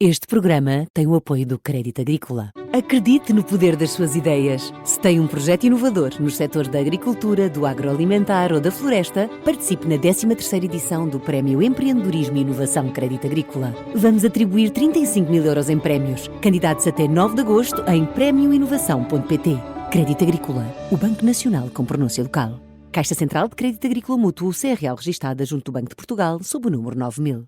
Este programa tem o apoio do Crédito Agrícola. Acredite no poder das suas ideias. Se tem um projeto inovador nos setores da agricultura, do agroalimentar ou da floresta, participe na 13ª edição do Prémio Empreendedorismo e Inovação Crédito Agrícola. Vamos atribuir 35 mil euros em prémios. Candidatos até 9 de agosto em prémioinovação.pt. Crédito Agrícola, o Banco Nacional com pronúncia local. Caixa Central de Crédito Agrícola Mútuo CRL registada junto do Banco de Portugal sob o número 9000.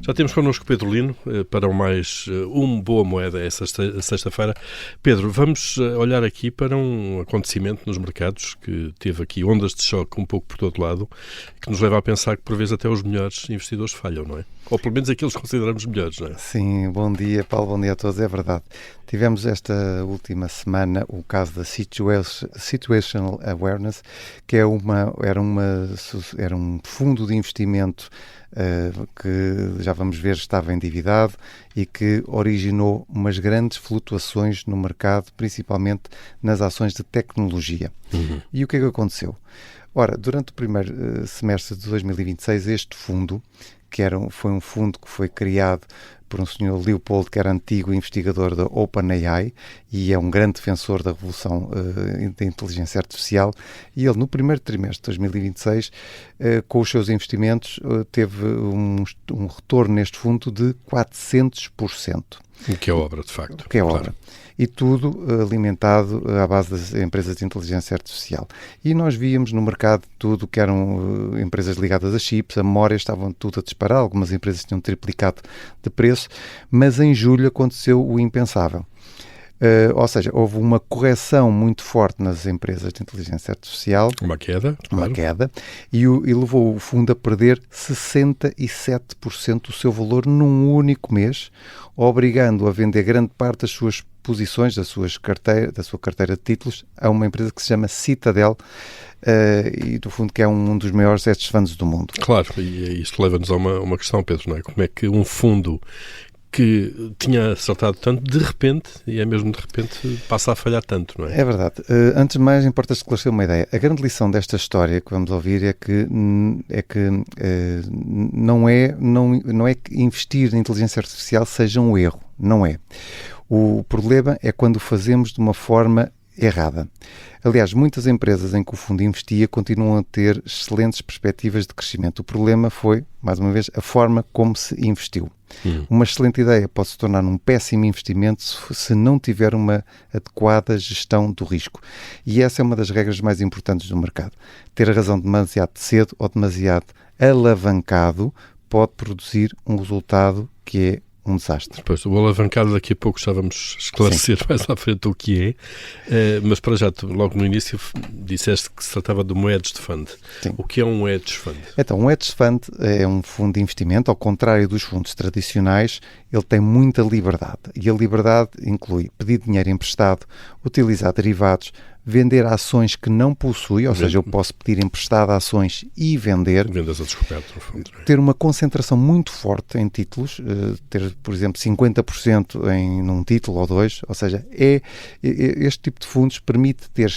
Já temos connosco Pedro Lino para mais uma boa moeda esta sexta-feira. Pedro, vamos olhar aqui para um acontecimento nos mercados que teve aqui ondas de choque um pouco por todo lado, que nos leva a pensar que por vezes até os melhores investidores falham, não é? Ou pelo menos aqueles que consideramos melhores, não é? Sim, bom dia Paulo, bom dia a todos, é verdade. Tivemos esta última semana o caso da Situational Awareness, que era um fundo de investimento que já vamos ver estava endividado e que originou umas grandes flutuações no mercado, principalmente nas ações de tecnologia. E o que é que aconteceu? Ora, durante o primeiro semestre de 2026, este fundo, foi um fundo que foi criado por um senhor Leopold, que era antigo investigador da OpenAI e é um grande defensor da revolução da inteligência artificial, e ele no primeiro trimestre de 2026, com os seus investimentos, teve um retorno neste fundo de 400%. O que é obra, de facto. O que é obra. Claro. E tudo alimentado à base das empresas de inteligência artificial. E nós víamos no mercado tudo que eram empresas ligadas a chips, a memória, estavam tudo a disparar, algumas empresas tinham triplicado de preço, mas em julho aconteceu o impensável. Ou seja, houve uma correção muito forte nas empresas de inteligência artificial. Uma queda. Claro. Uma queda. E levou o fundo a perder 67% do seu valor num único mês, obrigando a vender grande parte das suas posições, da sua carteira de títulos, a uma empresa que se chama Citadel, e do fundo que é um dos maiores hedge funds do mundo. Claro, e isto leva-nos a uma questão, Pedro, não é? Como é que um fundo que tinha acertado tanto, de repente, e é mesmo de repente, passa a falhar tanto, não é? É verdade. Antes de mais, importa esclarecer uma ideia. A grande lição desta história que vamos ouvir é que não é que investir na inteligência artificial seja um erro. Não é. O problema é quando o fazemos de uma forma errada. Aliás, muitas empresas em que o fundo investia continuam a ter excelentes perspectivas de crescimento. O problema foi, mais uma vez, a forma como se investiu. Uma excelente ideia pode se tornar um péssimo investimento se não tiver uma adequada gestão do risco. E essa é uma das regras mais importantes do mercado. Ter a razão demasiado cedo ou demasiado alavancado pode produzir um resultado que é um desastre. Pois, o alavancado daqui a pouco já vamos esclarecer mais à frente o que é, mas para já, logo no início disseste que se tratava de um hedge fund. Sim. O que é um hedge fund? Então, um hedge fund é um fundo de investimento, ao contrário dos fundos tradicionais, ele tem muita liberdade, e a liberdade inclui pedir dinheiro emprestado, utilizar derivados, vender ações que não possui, ou seja, eu posso pedir emprestado ações e vender. Vendas a descoberto, no fundo. Ter uma concentração muito forte em títulos, ter, por exemplo, 50% num título ou dois, ou seja, este tipo de fundos permite ter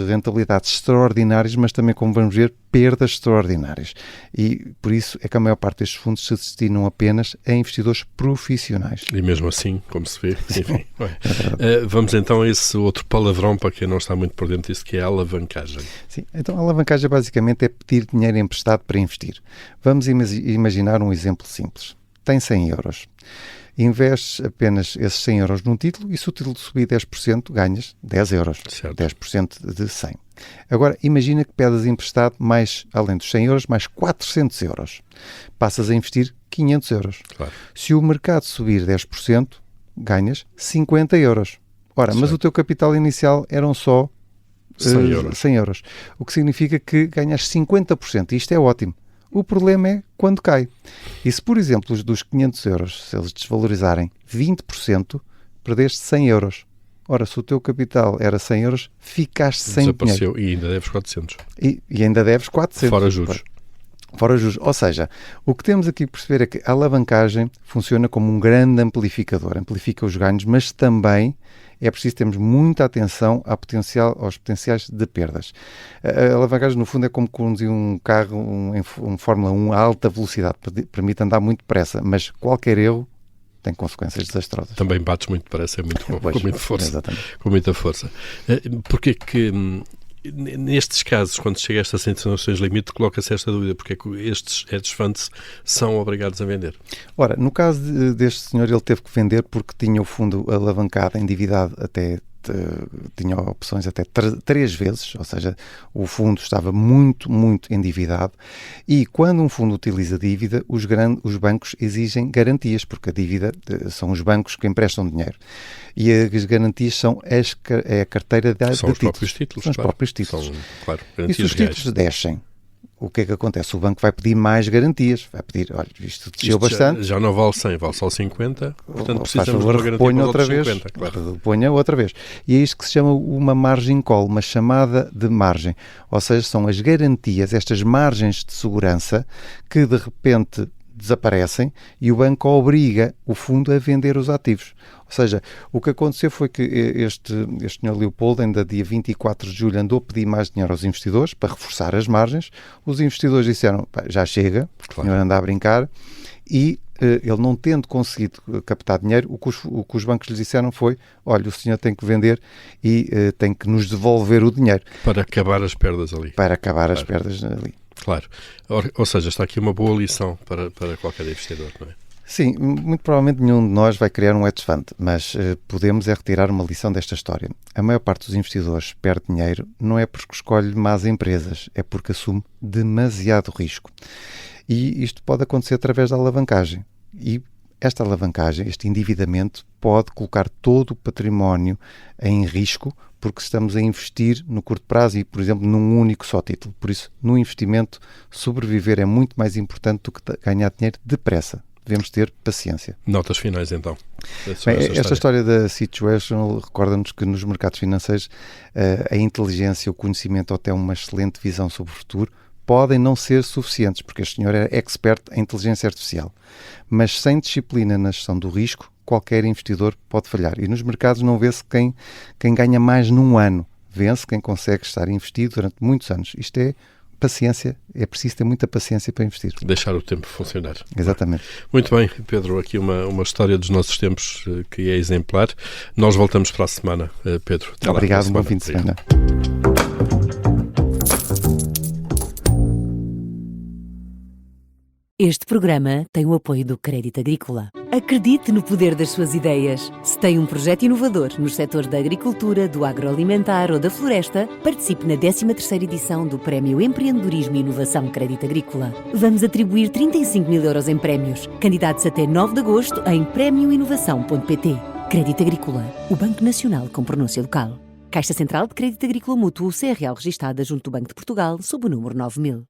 rentabilidades extraordinárias, mas também, como vamos ver, perdas extraordinárias. E por isso é que a maior parte destes fundos se destinam apenas a investidores profissionais. E mesmo assim, como se vê, enfim. Vamos então a esse outro palavrão para quem não está muito por dentro disso, que é a alavancagem. Sim, então a alavancagem basicamente é pedir dinheiro emprestado para investir. Vamos imaginar um exemplo simples. Tem 100 euros. Investes apenas esses 100 euros num título e se o título subir 10%, ganhas 10 euros. Certo. 10% de 100. Agora, imagina que pedas emprestado mais, além dos 100 euros, mais 400 euros. Passas a investir 500 euros. Claro. Se o mercado subir 10%, ganhas 50 euros. Ora, certo. Mas o teu capital inicial eram só 100 euros. O que significa que ganhas 50%. E isto é ótimo. O problema é quando cai. E se, por exemplo, dos 500 euros, se eles desvalorizarem 20%, perdeste 100 euros. Ora, se o teu capital era 100 euros, ficaste sem dinheiro. E ainda deves 400. E ainda deves 400. Fora juros. Fora os juros. Ou seja, o que temos aqui que perceber é que a alavancagem funciona como um grande amplificador, amplifica os ganhos, mas também é preciso termos muita atenção aos potenciais de perdas. A alavancagem, no fundo, é como conduzir um carro um Fórmula 1 a alta velocidade, permite andar muito depressa, mas qualquer erro tem consequências desastrosas. Também bates muito depressa, é muito bom, Pois, com muita força. Exatamente. Com muita força. Porquê que, nestes casos, quando chega a estas situações limite, coloca-se esta dúvida? Porque é que estes hedge funds são obrigados a vender? Ora, no caso deste senhor, ele teve que vender porque tinha o fundo alavancado, endividado até tinha opções até 3 vezes, ou seja, o fundo estava muito, muito endividado, e quando um fundo utiliza dívida, os bancos exigem garantias, porque a dívida são os bancos que emprestam dinheiro. E as garantias são a carteira de títulos. São os próprios títulos. São os próprios títulos. São, claro, E se garantias os títulos descem, o que é que acontece? O banco vai pedir mais garantias. Vai pedir, olha, isto desceu bastante. Já não vale 100, vale só 50. Portanto, precisamos de uma garantia reponha para outra os vez. 50. Claro. Reponha outra vez. E é isto que se chama uma margin call, uma chamada de margem. Ou seja, são as garantias, estas margens de segurança que de repente desaparecem e o banco obriga o fundo a vender os ativos. Ou seja, o que aconteceu foi que este Sr. Leopoldo, ainda dia 24 de julho, andou a pedir mais dinheiro aos investidores para reforçar as margens. Os investidores disseram, já chega, porque o senhor anda a brincar, e ele não tendo conseguido captar dinheiro, o que os bancos lhe disseram foi, olha, o senhor tem que vender e tem que nos devolver o dinheiro. Para acabar as perdas ali. Para acabar as perdas ali. Claro. Ou seja, está aqui uma boa lição para qualquer investidor, não é? Sim, muito provavelmente nenhum de nós vai criar um hedge fund, mas podemos é retirar uma lição desta história. A maior parte dos investidores perde dinheiro não é porque escolhe más empresas, é porque assume demasiado risco. E isto pode acontecer através da alavancagem. E esta alavancagem, este endividamento, pode colocar todo o património em risco porque estamos a investir no curto prazo e, por exemplo, num único só título. Por isso, no investimento, sobreviver é muito mais importante do que ganhar dinheiro depressa. Devemos ter paciência. Notas finais, então. Esta história da Situational recorda-nos que nos mercados financeiros a inteligência, o conhecimento ou até uma excelente visão sobre o futuro podem não ser suficientes, porque este senhor é expert em inteligência artificial. Mas sem disciplina na gestão do risco, qualquer investidor pode falhar. E nos mercados não vê-se quem ganha mais num ano. Vê-se quem consegue estar investido durante muitos anos. Isto é paciência, é preciso ter muita paciência para investir. Deixar o tempo funcionar. Exatamente. Muito bem, Pedro, aqui uma história dos nossos tempos que é exemplar. Nós voltamos para a semana, Pedro. Até Obrigado, lá, bom fim de semana. Este programa tem o apoio do Crédito Agrícola. Acredite no poder das suas ideias. Se tem um projeto inovador nos setores da agricultura, do agroalimentar ou da floresta, participe na 13ª edição do Prémio Empreendedorismo e Inovação Crédito Agrícola. Vamos atribuir 35.000 euros em prémios. Candidatos até 9 de agosto em prémioinovação.pt. Crédito Agrícola, o Banco Nacional com pronúncia local. Caixa Central de Crédito Agrícola Mútuo CRL registada junto do Banco de Portugal sob o número 9000.